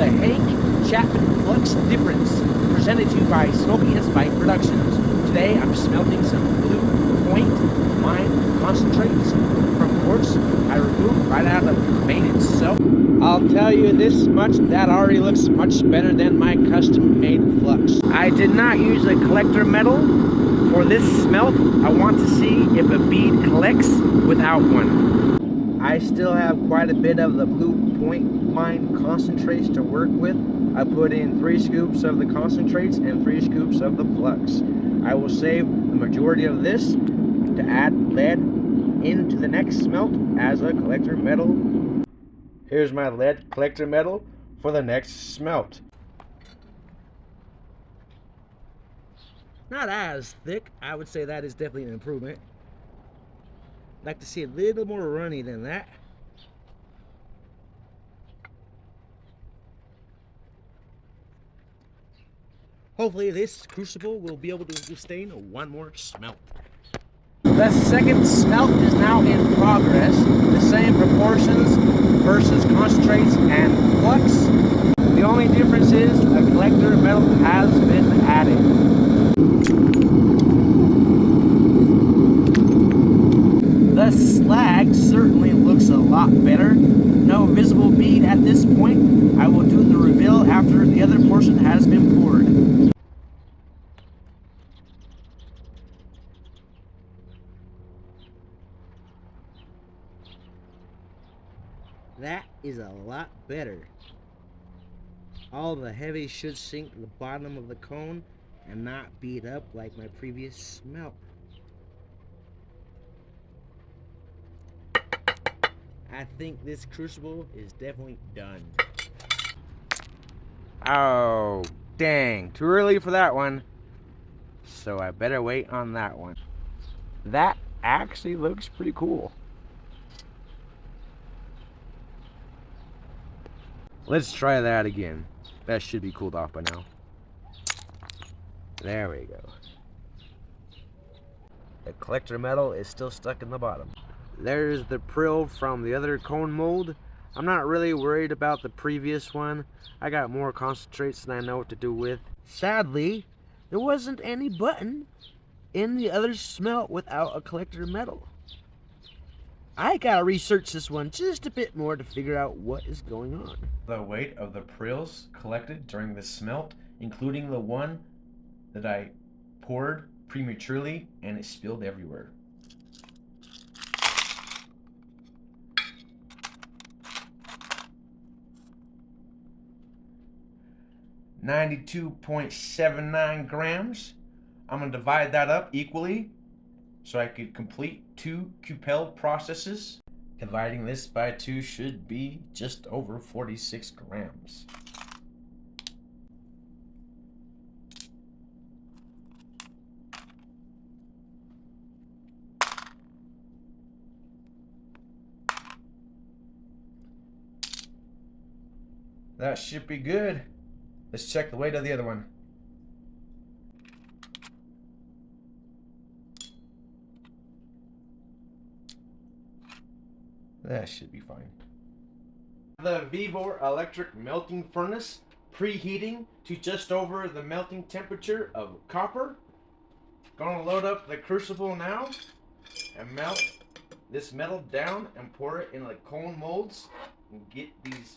the Hank Chapman Flux difference, presented to you by Smoky and Spike Productions. Today I'm smelting some Blue Point mine concentrates from quartz I removed right out of the vein itself. I'll tell you this much, that already looks much better than my custom-made flux. I did not use a collector metal for this smelt. I want to see if a bead collects without one. I still have quite a bit of the Blue Point mine concentrates to work with. I put in 3 scoops of the concentrates and 3 scoops of the flux. I will save the majority of this to add lead into the next smelt as a collector metal. Here's my lead collector metal for the next smelt. Not as thick. I would say that is definitely an improvement. I'd like to see a little more runny than that. Hopefully this crucible will be able to sustain one more smelt. The second smelt is now in progress. The same proportions versus concentrates and flux. The only difference is a collector metal has been added. The slag certainly looks a lot better. No visible bead at this point. I will do the reveal after the other portion has been poured. That is a lot better. All the heavy should sink to the bottom of the cone and not beat up like my previous smelt. I think this crucible is definitely done. Oh, dang. Too early for that one. So I better wait on that one. That actually looks pretty cool. Let's try that again. That should be cooled off by now. There we go. The collector metal is still stuck in the bottom. There's the prill from the other cone mold. I'm not really worried about the previous one. I got more concentrates than I know what to do with. Sadly, there wasn't any button in the other smelt without a collector metal. I gotta research this one just a bit more to figure out what is going on. The weight of the prills collected during the smelt, including the one that I poured prematurely and it spilled everywhere. $92.79 grams. I'm gonna divide that up equally so I could complete 2 cupel processes. Dividing this by 2 should be just over 46 grams. That should be good. Let's check the weight of the other one. That should be fine. The Vivor electric melting furnace preheating to just over the melting temperature of copper. Gonna load up the crucible now and melt this metal down and pour it in like cone molds and get these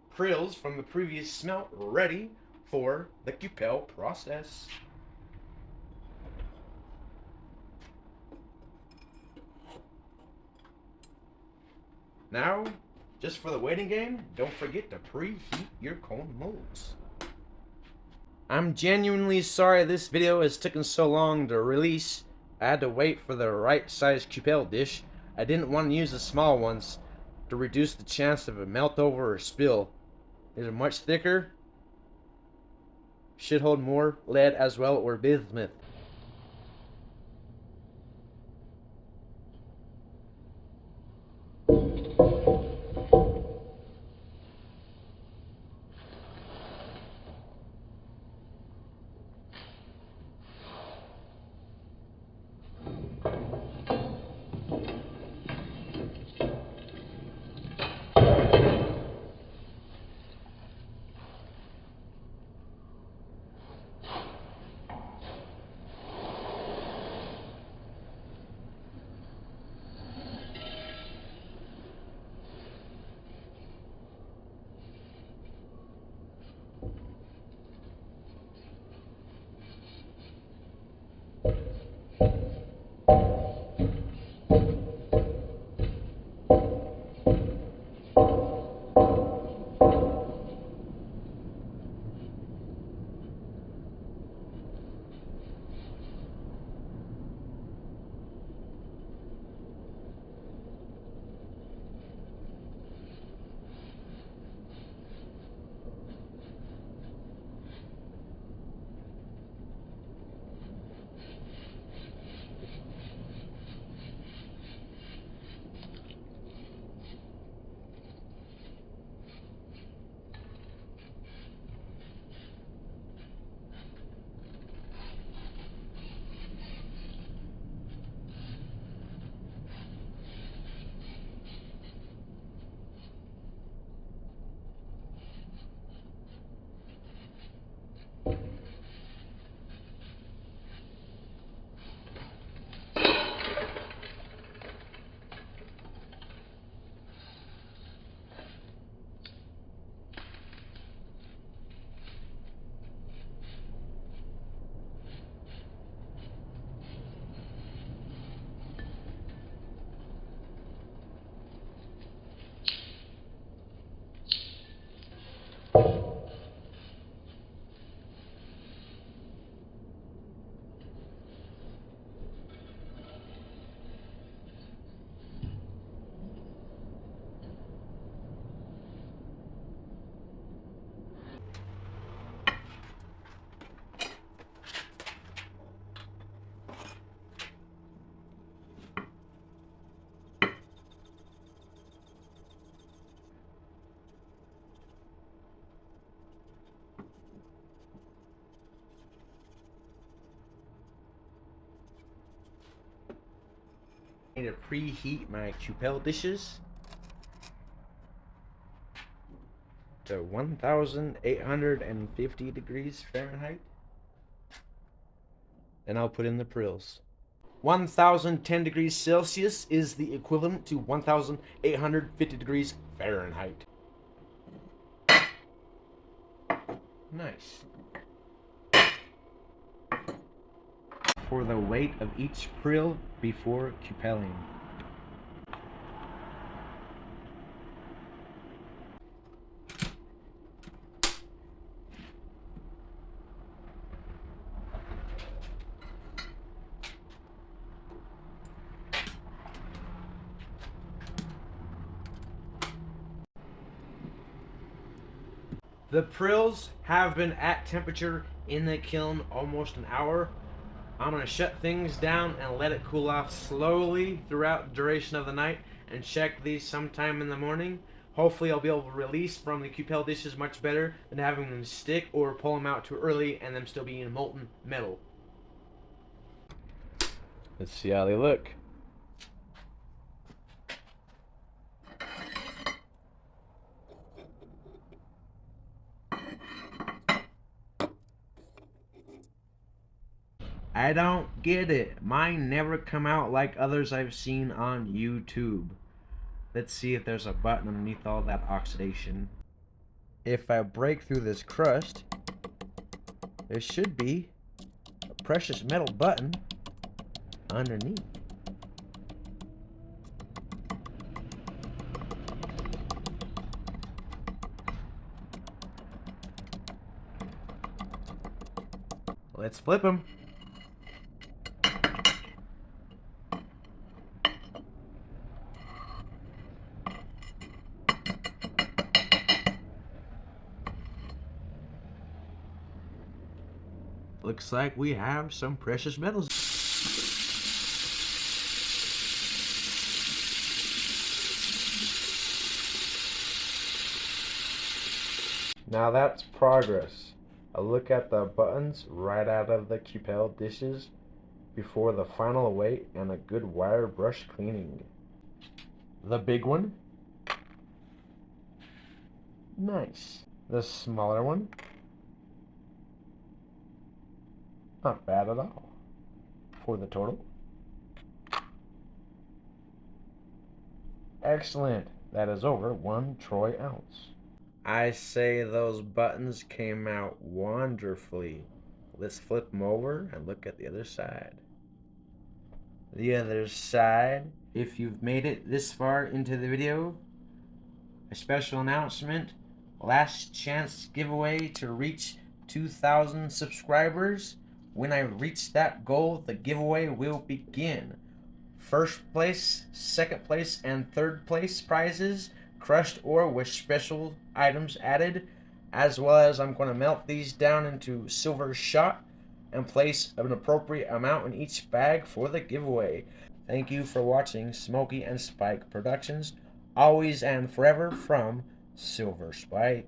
prills from the previous smelt ready for the cupel process. Now, just for the waiting game, don't forget to preheat your cone molds. I'm genuinely sorry this video has taken so long to release. I had to wait for the right size cupel dish. I didn't want to use the small ones to reduce the chance of a melt over or spill. These are much thicker. Should hold more lead as well or bismuth. I need to preheat my Chapman dishes to 1,850 degrees Fahrenheit. Then I'll put in the prills. 1,010 degrees Celsius is the equivalent to 1,850 degrees Fahrenheit. Nice. For the weight of each prill before cupelling. The prills have been at temperature in the kiln almost an hour. I'm going to shut things down and let it cool off slowly throughout the duration of the night and check these sometime in the morning. Hopefully I'll be able to release from the Chapman dishes much better than having them stick or pull them out too early and them still being molten metal. Let's see how they look. I don't get it. Mine never come out like others I've seen on YouTube. Let's see if there's a button underneath all that oxidation. If I break through this crust, there should be a precious metal button underneath. Let's flip them. Looks like we have some precious metals. Now that's progress. A look at the buttons right out of the Chapman dishes before the final weight and a good wire brush cleaning. The big one. Nice. The smaller one. Not bad at all for the total. Excellent. That is over 1 troy ounce. I say those buttons came out wonderfully. Let's flip them over and look at the other side. The other side. If you've made it this far into the video, a special announcement. Last chance giveaway to reach 2,000 subscribers. When I reach that goal, the giveaway will begin. First place, second place, and third place prizes, crushed ore with special items added, as well as I'm going to melt these down into silver shot and place an appropriate amount in each bag for the giveaway. Thank you for watching Smokey and Spike Productions, always and forever from Silver Spike.